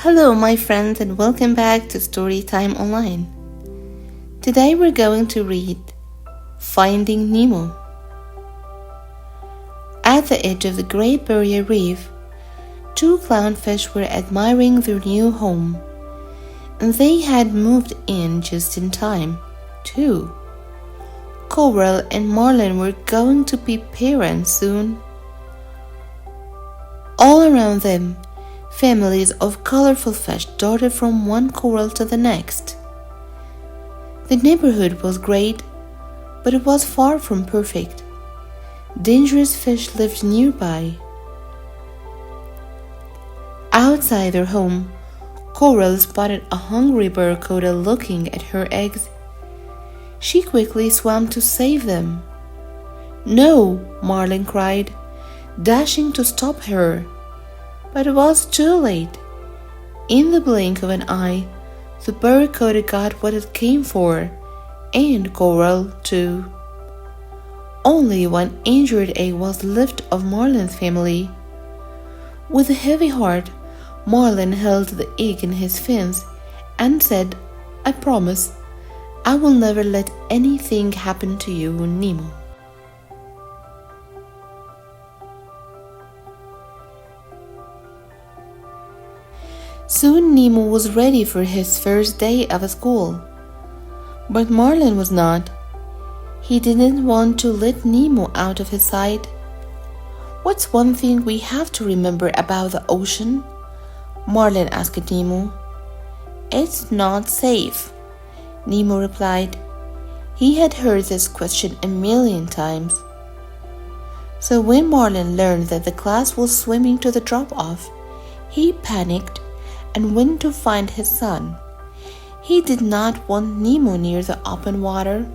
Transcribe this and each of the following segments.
Hello, my friends, and welcome back to Storytime Online. Today we're going to read Finding Nemo. At the edge of the Great Barrier Reef, two clownfish were admiring their new home, and they had moved in just in time, too. Coral and Marlin were going to be parents soon. All around them, families of colorful fish darted from one coral to the next. The neighborhood was great, but it was far from perfect. Dangerous fish lived nearby. Outside their home, Coral spotted a hungry barracuda looking at her eggs. She quickly swam to save them. "No!" Marlin cried, dashing to stop her. But it was too late. In the blink of an eye, the barracuda got what it came for, and Coral too. Only one injured egg was left of Marlin's family. With a heavy heart, Marlin held the egg in his fins and said, "I promise, I will never let anything happen to you, Nemo." Soon Nemo was ready for his first day of school. But Marlin was not. He didn't want to let Nemo out of his sight. "What's one thing we have to remember about the ocean?" Marlin asked Nemo. "It's not safe," Nemo replied. He had heard this question a million times. So when Marlin learned that the class was swimming to the drop-off, he panicked and went to find his son. He did not want Nemo near the open water.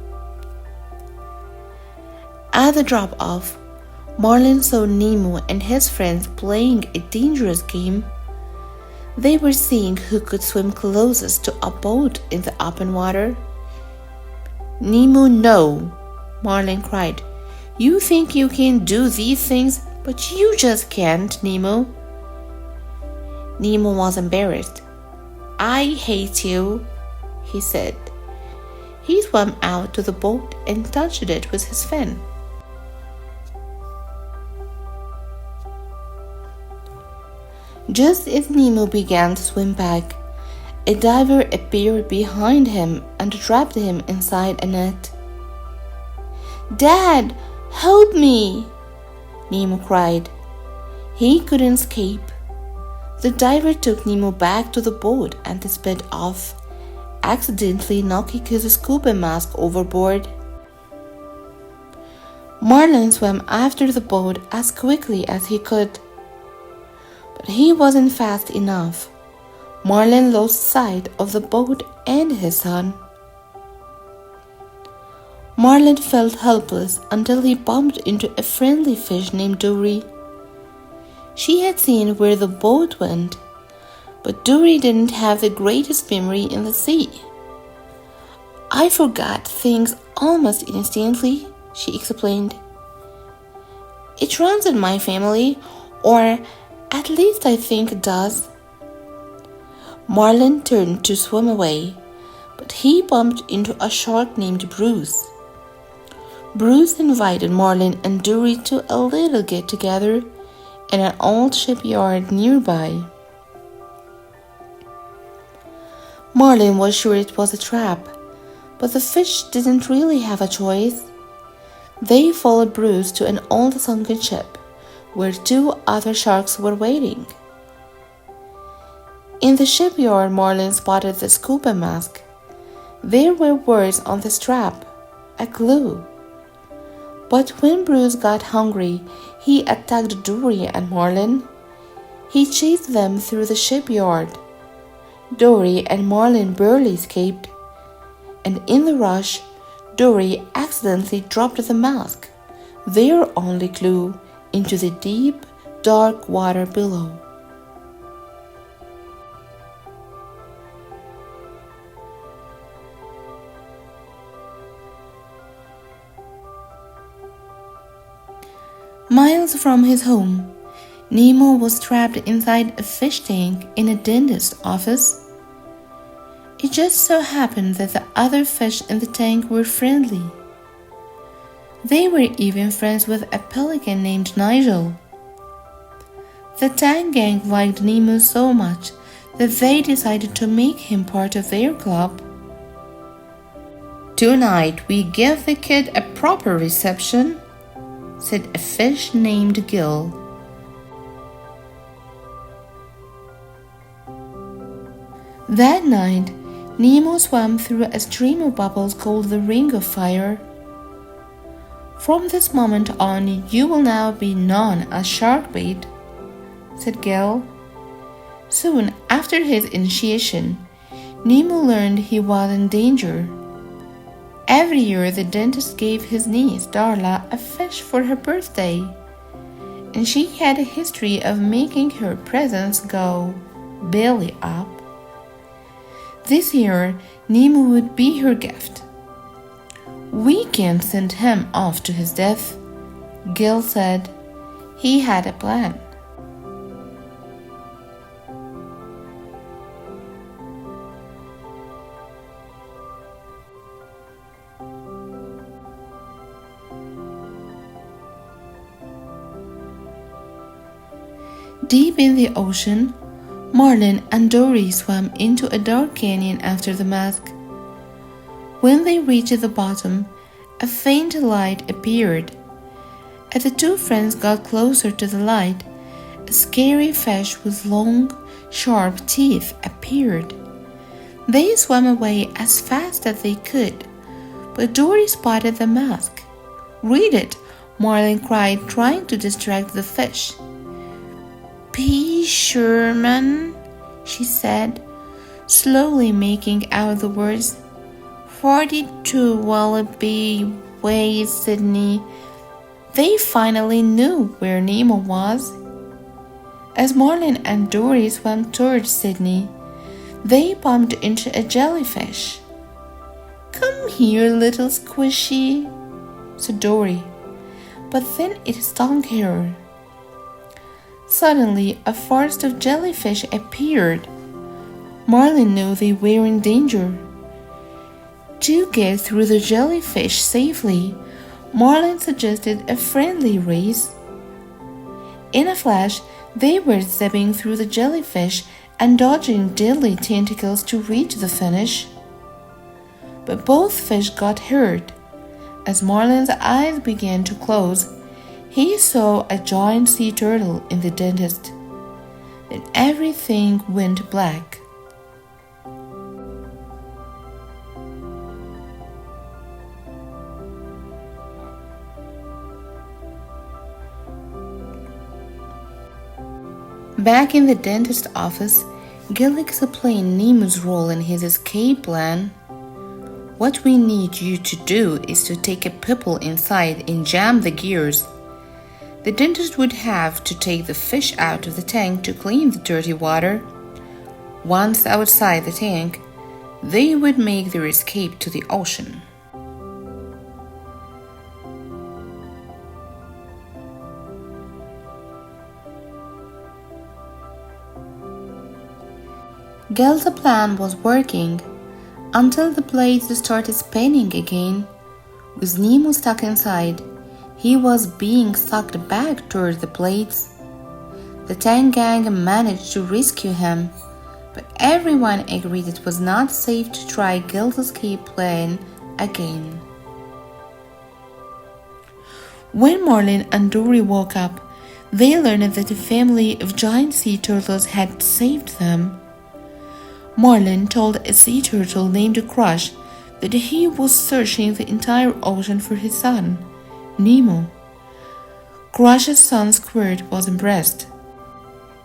At the drop-off, Marlin saw Nemo and his friends playing a dangerous game. They were seeing who could swim closest to a boat in the open water. "Nemo, no!" Marlin cried. "You think you can do these things, but you just can't, Nemo." Nemo was embarrassed. "I hate you," he said. He swam out to the boat and touched it with his fin. Just as Nemo began to swim back, a diver appeared behind him and trapped him inside a net. "Dad, help me!" Nemo cried. He couldn't escape. The diver took Nemo back to the boat and sped off, accidentally knocking his scuba mask overboard. Marlin swam after the boat as quickly as he could. But he wasn't fast enough. Marlin lost sight of the boat and his son. Marlin felt helpless until he bumped into a friendly fish named Dory. She had seen where the boat went, but Dory didn't have the greatest memory in the sea. "I forgot things almost instantly," she explained. "It runs in my family, or at least I think it does." Marlin turned to swim away, but he bumped into a shark named Bruce. Bruce invited Marlin and Dory to a little get-together in an old shipyard nearby. Marlin was sure it was a trap, but the fish didn't really have a choice. They followed Bruce to an old sunken ship, where two other sharks were waiting. In the shipyard, Marlin spotted the scuba mask. There were words on the strap, a clue. But when Bruce got hungry, he attacked Dory and Marlin. He chased them through the shipyard. Dory and Marlin barely escaped, and in the rush, Dory accidentally dropped the mask, their only clue, into the deep, dark water below. Miles from his home, Nemo was trapped inside a fish tank in a dentist's office. It just so happened that the other fish in the tank were friendly. They were even friends with a pelican named Nigel. The tank gang liked Nemo so much that they decided to make him part of their club. "Tonight we give the kid a proper reception," said a fish named Gil. That night, Nemo swam through a stream of bubbles called the Ring of Fire. "From this moment on, you will now be known as Sharkbait," said Gil. Soon after his initiation, Nemo learned he was in danger. Every year the dentist gave his niece Darla a fish for her birthday, and she had a history of making her presents go belly up. This year, Nemo would be her gift. "We can't send him off to his death," Gil said. He had a plan. Deep in the ocean, Marlin and Dory swam into a dark canyon after the mask. When they reached the bottom, a faint light appeared. As the two friends got closer to the light, a scary fish with long, sharp teeth appeared. They swam away as fast as they could, but Dory spotted the mask. "Read it," Marlin cried, trying to distract the fish. "P. Sherman," she said, slowly making out the words. 42 Wallaby Way, Sydney. They finally knew where Nemo was. As Marlin and Dory swam towards Sydney, they bumped into a jellyfish. "Come here, little squishy," said Dory, but then it stung her. Suddenly, a forest of jellyfish appeared. Marlin knew they were in danger. To get through the jellyfish safely, Marlin suggested a friendly race. In a flash, they were zipping through the jellyfish and dodging deadly tentacles to reach the finish. But both fish got hurt. As Marlin's eyes began to close, he saw a giant sea turtle in the dentist. Then everything went black. Back in the dentist's office, Gil explained Nemo's role in his escape plan. "What we need you to do is to take a pipple inside and jam the gears. The dentist would have to take the fish out of the tank to clean the dirty water. Once outside the tank, they would make their escape to the ocean." Gil's plan was working until the blades started spinning again. With Nemo stuck inside, he was being sucked back toward the blades. The tank gang managed to rescue him, but everyone agreed it was not safe to try Gil's escape plan again. When Marlin and Dory woke up, they learned that a family of giant sea turtles had saved them. Marlin told a sea turtle named Crush that he was searching the entire ocean for his son, Nemo. Crush's son Squirt was impressed.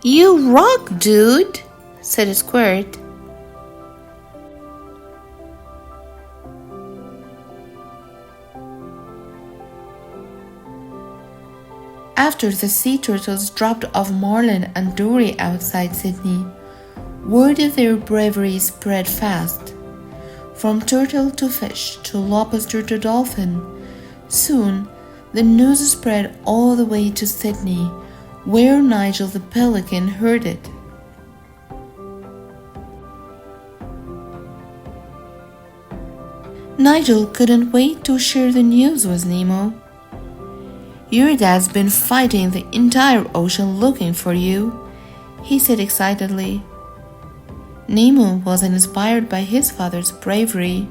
"You rock, dude," said Squirt. After the sea turtles dropped off Marlin and Dory outside Sydney, word of their bravery spread fast. From turtle to fish to lobster to dolphin, soon the news spread all the way to Sydney, where Nigel the pelican heard it. Nigel couldn't wait to share the news with Nemo. "Your dad's been fighting the entire ocean looking for you," he said excitedly. Nemo was inspired by his father's bravery.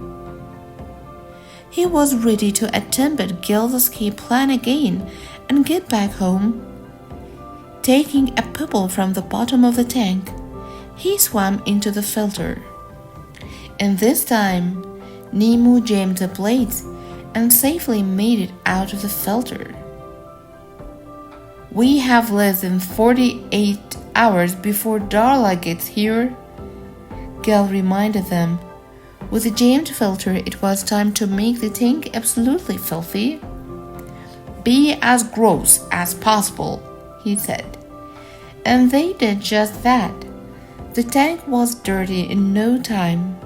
He was ready to attempt Gil's escape plan again and get back home. Taking a pebble from the bottom of the tank, he swam into the filter. And this time, Nemo jammed the blades and safely made it out of the filter. "We have less than 48 hours before Darla gets here," Gil reminded them. With the jammed filter, it was time to make the tank absolutely filthy. "Be as gross as possible," he said. And they did just that. The tank was dirty in no time.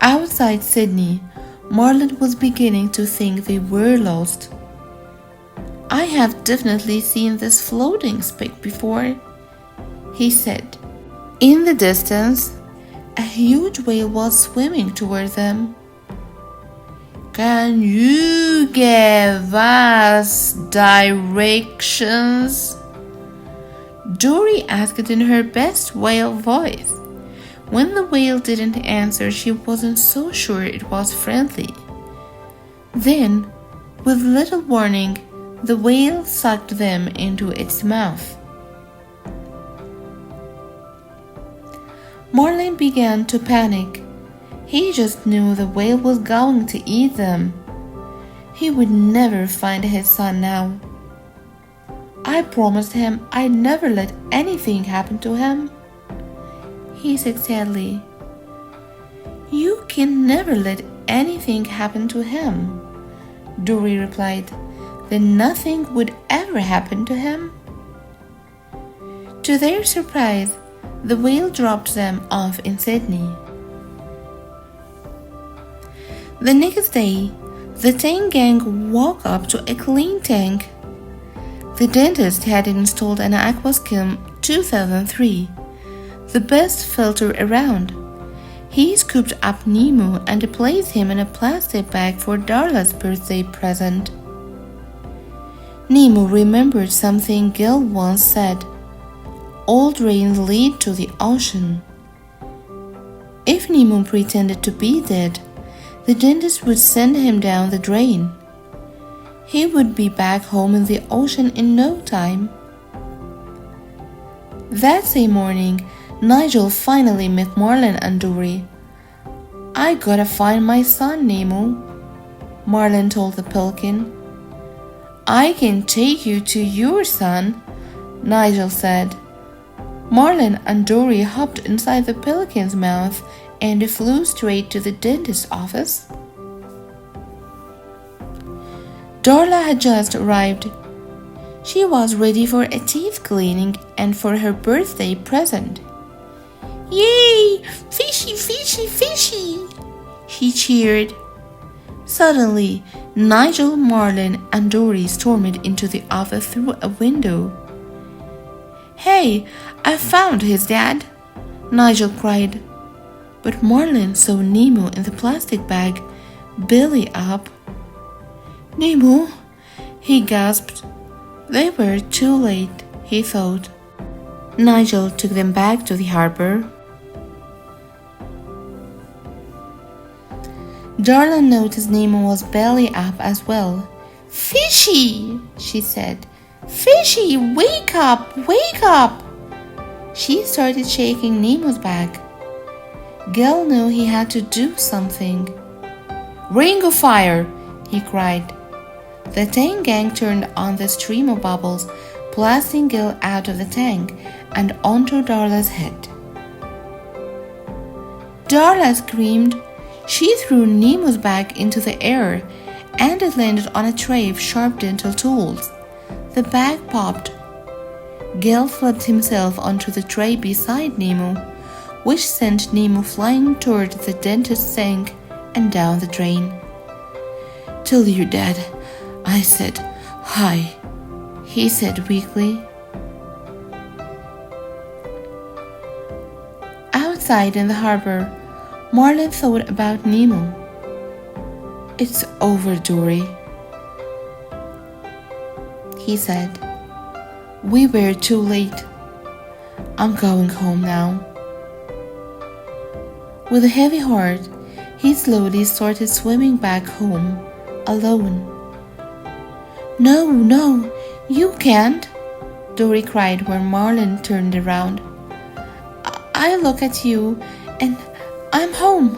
Outside Sydney, Marlin was beginning to think they were lost. "I have definitely seen this floating speck before," he said. In the distance, a huge whale was swimming toward them. "Can you give us directions?" Dory asked in her best whale voice. When the whale didn't answer, she wasn't so sure it was friendly. Then, with little warning, the whale sucked them into its mouth. Marlin began to panic. He just knew the whale was going to eat them. He would never find his son now. "I promised him I'd never let anything happen to him," he said sadly. "You can never let anything happen to him," Dory replied. "Then nothing would ever happen to him." To their surprise, the whale dropped them off in Sydney. The next day, the tank gang woke up to a clean tank. The dentist had installed an Aquaskim 2003, the best filter around. He scooped up Nemo and placed him in a plastic bag for Darla's birthday present. Nemo remembered something Gil once said: "All drains lead to the ocean." If Nemo pretended to be dead, the dentist would send him down the drain. He would be back home in the ocean in no time. That same morning, Nigel finally met Marlin and Dory. "I gotta find my son, Nemo," Marlin told the pelican. "I can take you to your son," Nigel said. Marlin and Dory hopped inside the pelican's mouth and flew straight to the dentist's office. Darla had just arrived. She was ready for a teeth cleaning and for her birthday present. "Yay! Fishy, fishy, fishy!" she cheered. Suddenly, Nigel, Marlin, and Dory stormed into the office through a window. "Hey, I found his dad!" Nigel cried. But Marlin saw Nemo in the plastic bag, belly up. "Nemo!" he gasped. They were too late, he thought. Nigel took them back to the harbor. Darla noticed Nemo was belly up as well. "Fishy!" she said. "Fishy, wake up! Wake up!" She started shaking Nemo's back. Gil knew he had to do something. "Ring of fire!" he cried. The tank gang turned on the stream of bubbles, blasting Gil out of the tank and onto Darla's head. Darla screamed. She threw Nemo's bag into the air, and it landed on a tray of sharp dental tools. The bag popped. Gil flipped himself onto the tray beside Nemo, which sent Nemo flying toward the dentist's sink and down the drain. "Till you're dead," I said, "Hi," he said weakly. Outside in the harbor, Marlin thought about Nemo. "It's over, Dory," he said. "We were too late. I'm going home now." With a heavy heart, he slowly started swimming back home, alone. "No, no, you can't," Dory cried when Marlin turned around. I look at you and I'm home.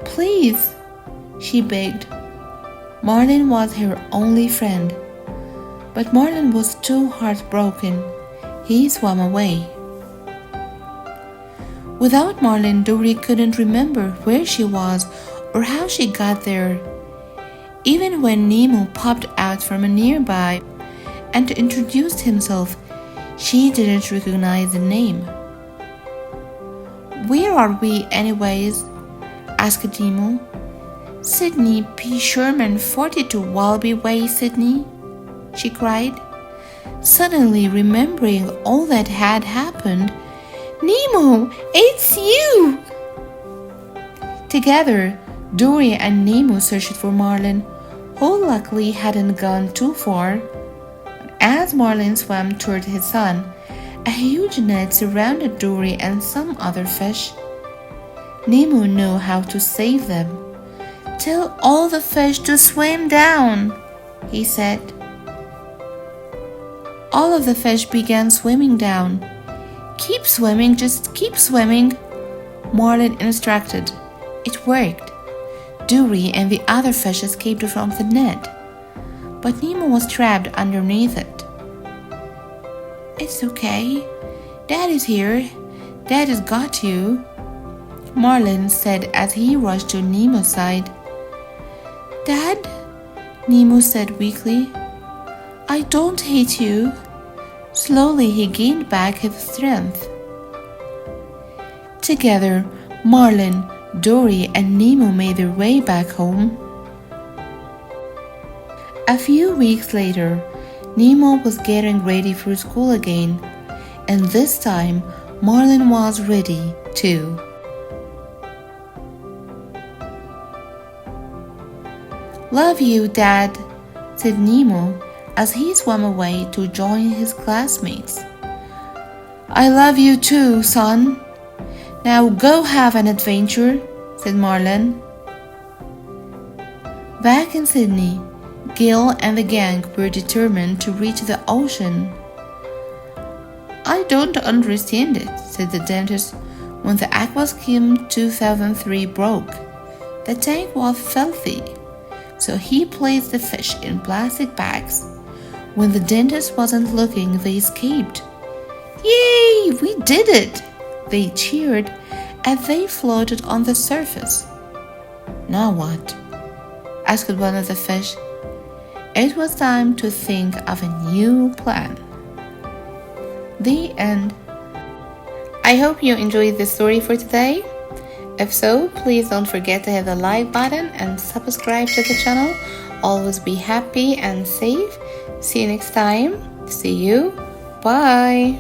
Please," she begged. Marlin was her only friend, but Marlin was too heartbroken. He swam away. Without Marlin, Dory couldn't remember where she was or how she got there. Even when Nemo popped out from a nearby and introduced himself, she didn't recognize the name. "Where are we anyways?" asked Nemo. "Sydney P. Sherman, 42 Wallaby Way, Sydney," she cried. Suddenly remembering all that had happened. "Nemo, it's you!" Together, Dory and Nemo searched for Marlin, who luckily hadn't gone too far. As Marlin swam toward his son, a huge net surrounded Dory and some other fish. Nemo knew how to save them. "Tell all the fish to swim down," he said. All of the fish began swimming down. "Keep swimming, just keep swimming," Marlin instructed. It worked. Dory and the other fish escaped from the net, but Nemo was trapped underneath it. "It's okay. Dad is here. Dad has got you," Marlin said as he rushed to Nemo's side. "Dad," Nemo said weakly, "I don't hate you." Slowly he gained back his strength. Together, Marlin, Dory, and Nemo made their way back home. A few weeks later, Nemo was getting ready for school again, and this time Marlin was ready too. "Love you, Dad," said Nemo as he swam away to join his classmates. "I love you too, son. Now go have an adventure," said Marlin. Back in Sydney, Gil and the gang were determined to reach the ocean. "I don't understand it," said the dentist when the Aquaskim 2003 broke. The tank was filthy, so he placed the fish in plastic bags. When the dentist wasn't looking, they escaped. "Yay! We did it!" they cheered as they floated on the surface. "Now what?" asked one of the fish. It was time to think of a new plan. The end. I hope you enjoyed this story for today. If so, please don't forget to hit the like button and subscribe to the channel. Always be happy and safe. See you next time. See you. Bye.